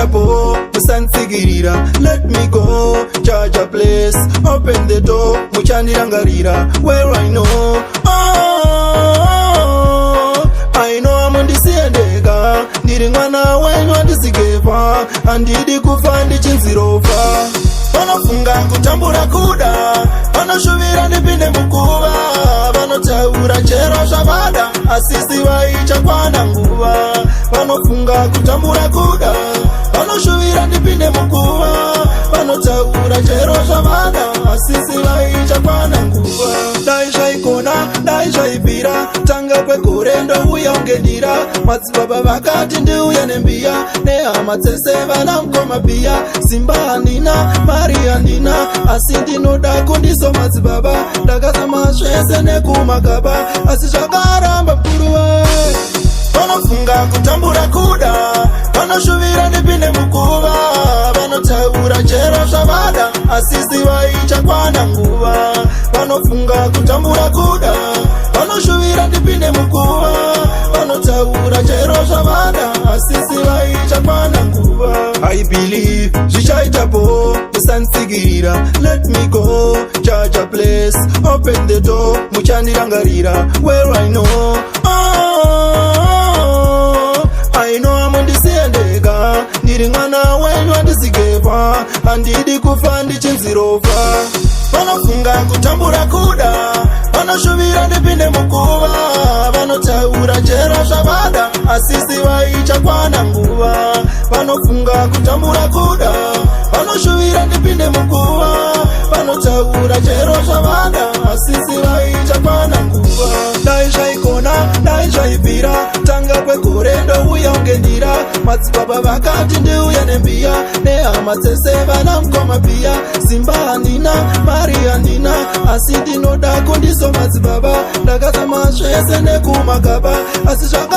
chapo musansigirira. Let me go, charge a place, open the door, muchandirangarira. Where I know, I know amundisiendeka, ndiri mwana wenyu andisigefa, andidi kufa ndichinzirofa. Vanofunga kutambura kuda, vanoshuvira ndipinde mukuva, vanotaura chero zvavada, asisi vaicha kwana nguva. Vanofunga kutambura kuda, vanoshuvira ndipinde mukuva, vanotaura chero zvavada, asisi vaicha kwana nguva. Dai zvaikona, dai zvaibvira, tanga kwegore ndouya ungendira. Madzibaba vakati ndiuya nembiya, nehama dzese vana mukoma pia. Simba handina, mari handina, asi ndinoda kundiso madzibaba. Ndakazama zvese nekumagaba, asi zvakaramba mkuruva. Vanofunga kutambura kuda, vanoshuvira ndipinde mukuva, vanotaura chero zvavada, asisi vaicha kwana nguva. Vanofunga kutambura kuda, vanoshuvira ndipinde mukuva, vanotaura chero zvavada, asisi vaicha kwana nguva. I believe zvichaitapo musansigirira. Let me go, charge a place, open the door, muchandirangarira. Where I know, I know amundisiendeka, ndiri mwana wenyu andisigefa, handidi kufa ndichinzirofa. Vanofunga kutambura kuda, vanoshuvira ndipinde mukuva, vanotaura chero zvavada, asisi vaicha kwana nguva. Vanofunga kutambura kuda, vanoshuvira ndipinde mukuva, vanotaura chero zvavada, asisi vaicha kwana nguva. Dai zvaikona, dai zvaibvira, tanga kwegore ndouya ungendira. Madzibaba vakati ndiuya nembiya, nehama dzese vana mukoma pia. Simba handina, mari handina, asi ndinoda kundiso madzibaba. Ndakazama zvese nekumagaba, asi zvaka